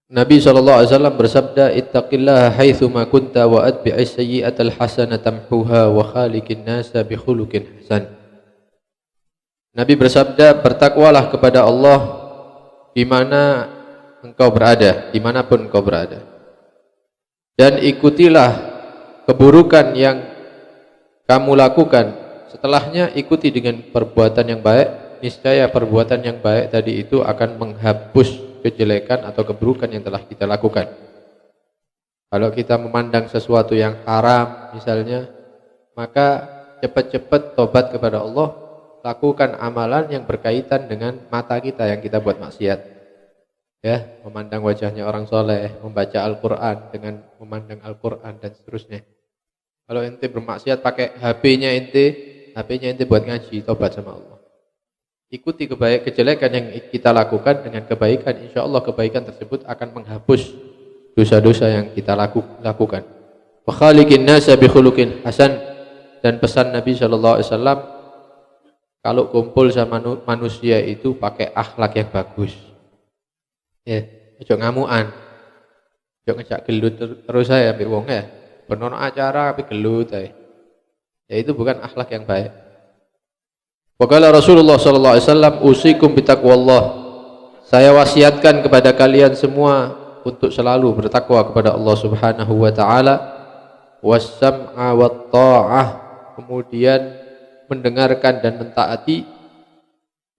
Nabi SAW bersabda, ittaqillaha haitsu ma kunta wa atbi'is sayyi'atal hasanata tamhuha wa khaliqin nasa bi khuluqin hasan. Nabi bersabda, bertakwalah kepada Allah di mana engkau berada, dimanapun engkau berada, dan ikutilah keburukan yang kamu lakukan, setelahnya ikuti dengan perbuatan yang baik, niscaya perbuatan yang baik tadi itu akan menghapus kejelekan atau keburukan yang telah kita lakukan. Kalau kita memandang sesuatu yang haram misalnya, maka cepat-cepat tobat kepada Allah, lakukan amalan yang berkaitan dengan mata kita yang kita buat maksiat, ya, memandang wajahnya orang soleh, membaca Al-Quran dengan memandang Al-Quran dan seterusnya. Kalau ente bermaksiat pakai HP-nya ente buat ngaji, tobat sama Allah. Ikuti kejelekan yang kita lakukan dengan kebaikan, insya Allah kebaikan tersebut akan menghapus dosa-dosa yang kita lakukan. Wa khaliqin nasa bi khuluqin hasan, dan pesan Nabi SAW, kalau kumpul sama manusia itu pakai akhlak yang bagus. Ya, ojo ngamuan, ojo ngejak gelut terus saya ambek wong ya. Benono acara tapi gelut ae. Ya itu bukan akhlak yang baik. Waqala Rasulullah sallallahu alaihi wasallam, usikum bitaqwallah. Saya wasiatkan kepada kalian semua untuk selalu bertakwa kepada Allah Subhanahu wa taala, was-sam'a wat ta'ah, kemudian mendengarkan dan mentaati.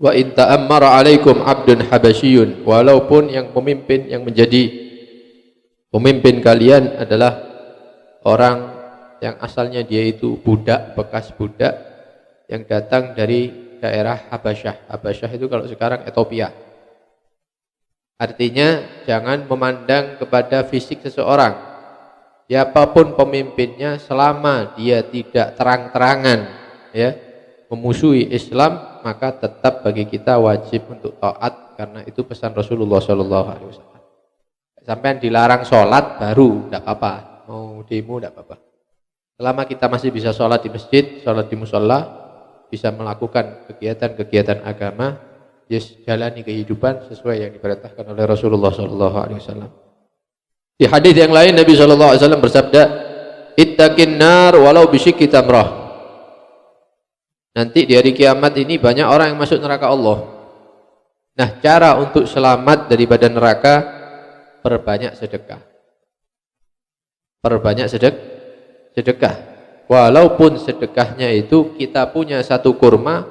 Wa in ta'ammara 'alaikum 'abdun habasyiyun, walaupun yang pemimpin yang menjadi pemimpin kalian adalah orang yang asalnya dia itu budak, bekas budak yang datang dari daerah Habasyah. Habasyah itu kalau sekarang Ethiopia. Artinya jangan memandang kepada fisik seseorang. Siapapun pemimpinnya, selama dia tidak terang-terangan ya memusuhi Islam, maka tetap bagi kita wajib untuk taat, karena itu pesan Rasulullah SAW. Sampai dilarang sholat baru tidak apa-apa, mau demo tidak apa-apa. Selama kita masih bisa sholat di masjid, sholat di musola, bisa melakukan kegiatan-kegiatan agama, jalani kehidupan sesuai yang diperintahkan oleh Rasulullah SAW. Di hadis yang lain Nabi SAW bersabda, ittaqin nar walau bisyikki tamrah. Nanti di hari kiamat ini banyak orang yang masuk neraka Allah. Nah, cara untuk selamat daripada neraka, perbanyak sedekah. Perbanyak sedekah. Walaupun sedekahnya itu kita punya satu kurma,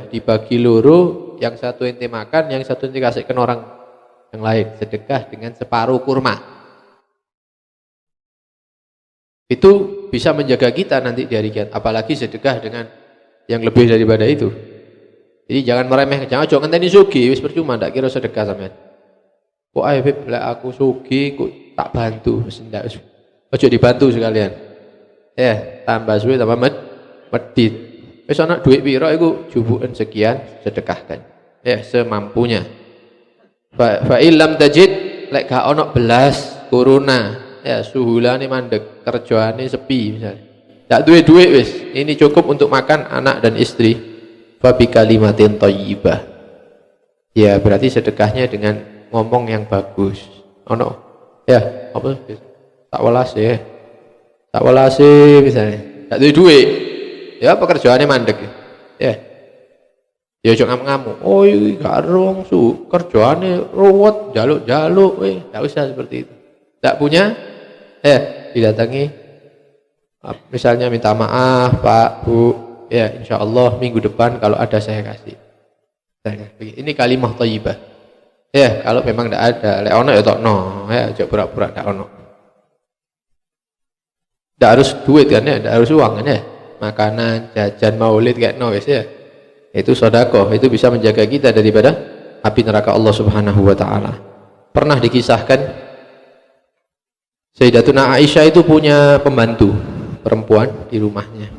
dibagi loro, yang satu ente makan, yang satu ente kasihkan orang yang lain. Sedekah dengan separuh kurma. Itu bisa menjaga kita nanti di hari kiamat. Apalagi sedekah dengan yang lebih daripada itu. Jadi jangan meremehkan, jangan ngenteni sugi, wis percuma ndak kira sedekah sampean. Kok ae Beb, lek aku sugi kok tak bantu, wis ndak wis. Ojo dibantu sekalian. Ya, tambah suwe tambah medit. Wis ana dhuwit pira iku jubuken sekian, sedekahkan. Ya, semampunya. Fa illam tajid, lek gak ana belas kuruna, ya suhulane mandek, kerjaane sepi misalnya. Ndak duwe dhuwit wis, ini cukup untuk makan anak dan istri. Fa bi kalimatin thayyibah. Ya, berarti sedekahnya dengan ngomong yang bagus. Ono ya, apa? Tak welase misalnya, tak duwe duit, ya pekerjaannya mandek ya, ya jangan ngamuk, oh iya garong kerjaannya ruwet, jaluk, tak usah seperti itu. Tak punya, didatangi, misalnya minta maaf Pak, Bu, ya insya Allah minggu depan kalau ada saya kasih. Ini kalimah thayyibah. Ya kalau memang tidak ada, lek ono ya tokno, ya aja pura-pura tidak ono. Tidak harus duit kan ya, tidak harus uang kan ya, makanan, jajan, maulid kayak wis ya, itu sedekah, itu bisa menjaga kita daripada api neraka Allah Subhanahu wa taala. Pernah dikisahkan Sayyidatuna Aisyah itu punya pembantu perempuan di rumahnya.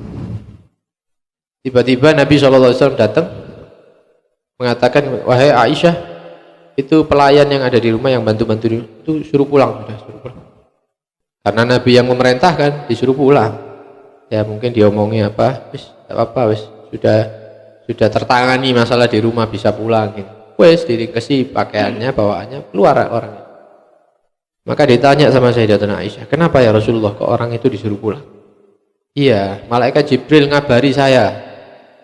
Tiba-tiba Nabi SAW datang mengatakan, wahai Aisyah, itu pelayan yang ada di rumah yang bantu-bantu itu suruh pulang, suruh pulang. Karena Nabi yang memerintahkan, disuruh pulang. Ya mungkin diomongi apa, wis, tak apa-apa, wis sudah tertangani masalah di rumah, bisa pulang gitu. Wes diringkesi pakaiannya, bawaannya, keluar orangnya. Maka ditanya sama Sayyidatuna Aisyah, kenapa ya Rasulullah kok orang itu disuruh pulang? Iya, malaikat Jibril ngabari saya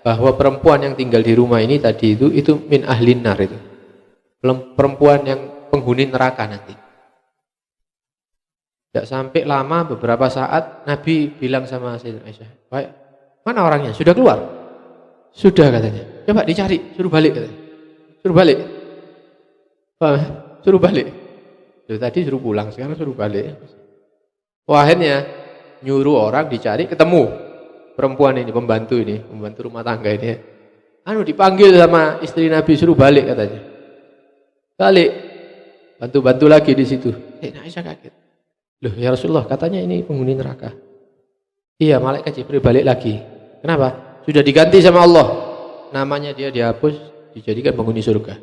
bahwa perempuan yang tinggal di rumah ini tadi itu min ahlin nar, itu perempuan yang penghuni neraka nanti. Tidak sampai lama, beberapa saat Nabi bilang sama Sayyidatuna Aisyah, baik, mana orangnya? Sudah keluar? Sudah katanya. Coba dicari, suruh balik katanya. Suruh balik. Suruh balik. Tadi suruh pulang, sekarang suruh balik. Akhirnya nyuruh orang dicari, ketemu perempuan ini, pembantu rumah tangga ini. Dipanggil sama istri Nabi, suruh balik katanya. Balik. Bantu-bantu lagi di situ. Aisyah kaget. Loh ya Rasulullah, katanya ini penghuni neraka. Iya, malaikat Jibril balik lagi. Kenapa? Sudah diganti sama Allah. Namanya dia dihapus, dijadikan penghuni surga.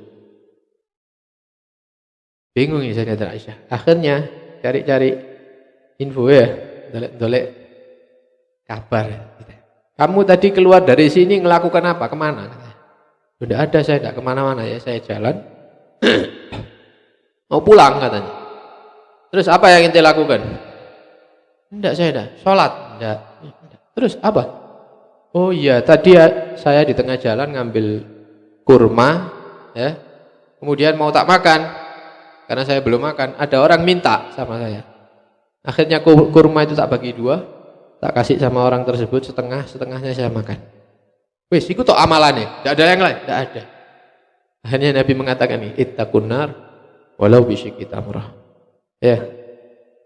Bingung ya Sayyidatuna Aisyah. Akhirnya cari-cari info ya, dolek kabar. Kamu tadi keluar dari sini melakukan apa? Kemana? Sudah ada, saya tidak kemana-mana ya, saya jalan. Mau pulang katanya. Terus apa yang ente lakukan? Tidak, saya tidak. Sholat? Tidak. Terus apa? Oh iya, tadi saya di tengah jalan ngambil kurma, ya. Kemudian mau tak makan. Karena saya belum makan, ada orang minta sama saya. Akhirnya kurma itu tak bagi dua, tak kasih sama orang tersebut setengahnya saya makan. Wes, itu toh amalannya, tidak ada yang lain, tidak ada. Akhirnya Nabi mengatakan ini, ittaqun nar walau bisyikki tamrah. Ya,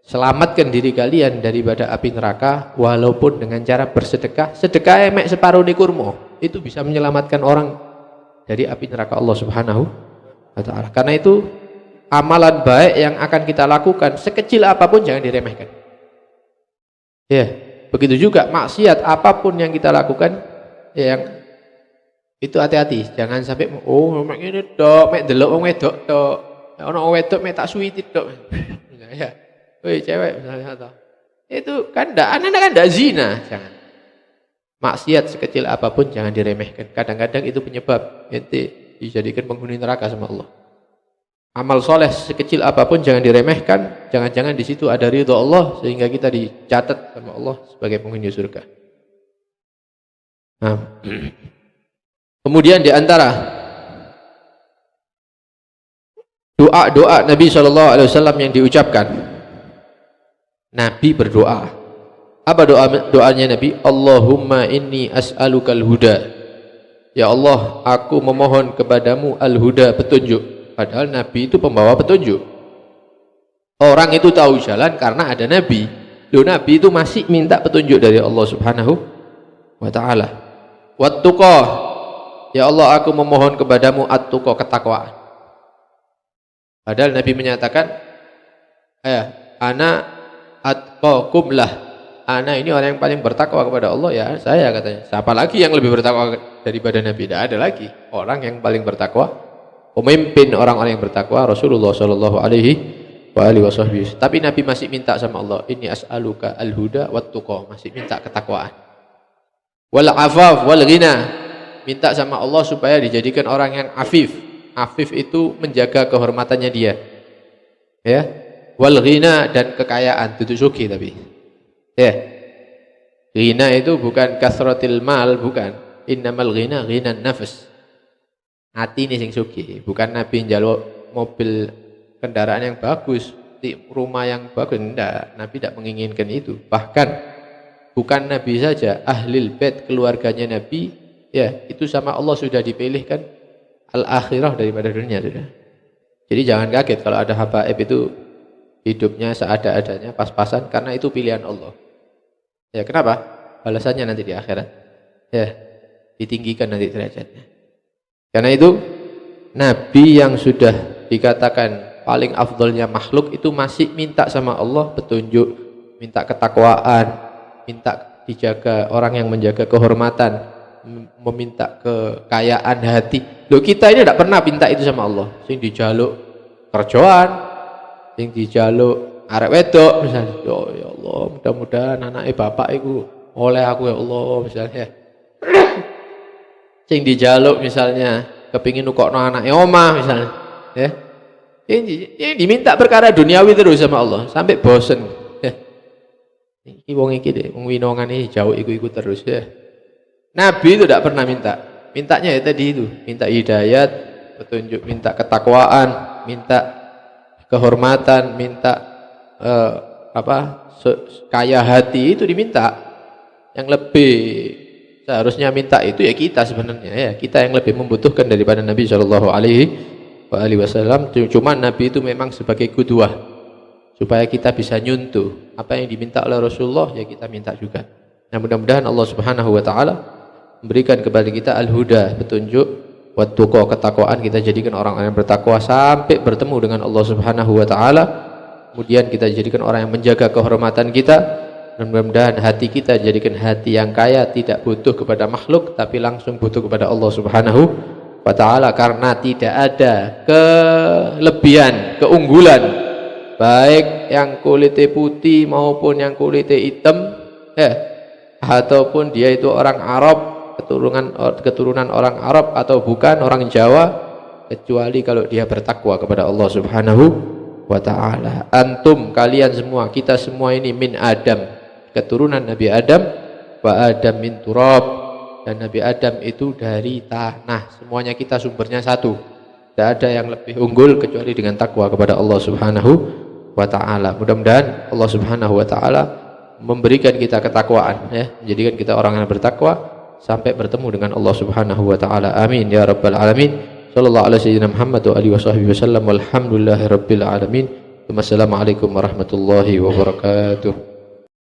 selamatkan diri kalian daripada api neraka walaupun dengan cara bersedekah. Sedekah emek separuh di kurma, itu bisa menyelamatkan orang dari api neraka Allah Subhanahu wa ta'ala. Karena itu amalan baik yang akan kita lakukan sekecil apapun jangan diremehkan. Ya, begitu juga maksiat apapun yang kita lakukan, ya, yang itu hati-hati, jangan sampai mek ngene tok, mek delok wong wedok tok. Ono wong wedok mek tak suwiti tok. Ya. Woi cewek misalnya atau itu kan anak-anak kan enggak zina, jangan. Maksiat sekecil apapun jangan diremehkan. Kadang-kadang itu penyebab ente dijadikan penghuni neraka sama Allah. Amal soleh sekecil apapun jangan diremehkan. Jangan-jangan di situ ada ridho Allah sehingga kita dicatat sama Allah sebagai penghuni surga. Nah. Kemudian di antara doa-doa Nabi SAW yang diucapkan, Nabi berdoa. Apa doanya Nabi? Allahumma inni as'alukal huda. Ya Allah, aku memohon kepadamu al-huda, petunjuk. Padahal Nabi itu pembawa petunjuk. Orang itu tahu jalan karena ada Nabi. Nabi itu masih minta petunjuk dari Allah Subhanahu wa ta'ala. Wattuqah. Ya Allah, aku memohon kepadamu at-tuqa, ketakwaan. Padahal Nabi menyatakan, ana atqakum lah. Ana ini orang yang paling bertakwa kepada Allah, ya saya katanya. Siapa lagi yang lebih bertakwa daripada Nabi? Tidak ada lagi orang yang paling bertakwa. Pemimpin orang-orang yang bertakwa Rasulullah sallallahu alaihi wasallam. Tapi Nabi masih minta sama Allah, inni as'aluka al-huda wat-tuqa, masih minta ketakwaan. Wal afaf wal ghina, minta sama Allah supaya dijadikan orang yang afif. Afif itu menjaga kehormatannya dia. Ya. Wal ghina, dan kekayaan, tutu suki tapi. Ya. Ghina itu bukan kasratil mal, bukan. Innamal ghina ghinan nafs. Hati ini sing sugih, bukan Nabi njaluk mobil kendaraan yang bagus, rumah yang bagus, enggak. Nabi tidak menginginkan itu. Bahkan bukan Nabi saja, ahlul bait, keluarganya Nabi, ya, itu sama Allah sudah dipilihkan al-akhirah daripada dunia sudah. Jadi jangan kaget kalau ada habaib itu hidupnya seada-adanya, pas-pasan, karena itu pilihan Allah. Ya, kenapa? Balasannya nanti di akhirat. Ya, ditinggikan nanti derajatnya. Karena itu Nabi yang sudah dikatakan paling afdolnya makhluk itu masih minta sama Allah petunjuk, minta ketakwaan, minta dijaga orang yang menjaga kehormatan, meminta kekayaan hati. Loh, kita ini tidak pernah minta itu sama Allah. Sing dijaluk kerjaan, sing dijaluk arek wedok misalnya. Oh ya Allah, mudah-mudahan anaknya bapak itu oleh aku ya Allah misalnya. Sing dijaluk misalnya kepingin nukokno anake omah misalnya, ya. Ini diminta perkara duniawi terus sama Allah sampai bosen. Ya. Iki wong iki deh, wong winongane jauh iku terus ya. Nabi itu tidak pernah minta. Mintanya ya tadi itu, minta hidayat, petunjuk, minta ketakwaan, minta kehormatan, minta kaya hati itu diminta. Yang lebih seharusnya minta itu ya kita sebenarnya ya, kita yang lebih membutuhkan daripada Nabi Shallallahu Alaihi Wasallam. Cuma Nabi itu memang sebagai qudwah supaya kita bisa nyuntuh apa yang diminta oleh Rasulullah ya kita minta juga. Nah mudah-mudahan Allah Subhanahu Wa Taala memberikan kepada kita al-huda, petunjuk, wat-tuqa, ketakwaan, kita jadikan orang-orang yang bertakwa sampai bertemu dengan Allah Subhanahu Wa Taala. Kemudian kita jadikan orang yang menjaga kehormatan kita, dan mudah-mudahan hati kita jadikan hati yang kaya, tidak butuh kepada makhluk tapi langsung butuh kepada Allah Subhanahu Wa Taala, karena tidak ada kelebihan, keunggulan baik yang kulitnya putih maupun yang kulitnya hitam ataupun dia itu orang Arab, keturunan orang Arab atau bukan orang Jawa, kecuali kalau dia bertakwa kepada Allah Subhanahu Wa Taala. Antum, kalian semua, kita semua ini min Adam, keturunan Nabi Adam, wa Adam min turab, dan Nabi Adam itu dari tanah. Semuanya kita sumbernya satu, tidak ada yang lebih unggul kecuali dengan takwa kepada Allah Subhanahu Wa Taala. Mudah-mudahan Allah Subhanahu Wa Taala memberikan kita ketakwaan ya, menjadikan kita orang yang bertakwa sampai bertemu dengan Allah Subhanahu Wa Taala. Amin ya rabbal alamin. Sallallahu alaihi sayyidina Muhammad wa alihi wasallam. Walhamdulillahirabbil alamin. Wassalamualaikum warahmatullahi wabarakatuh.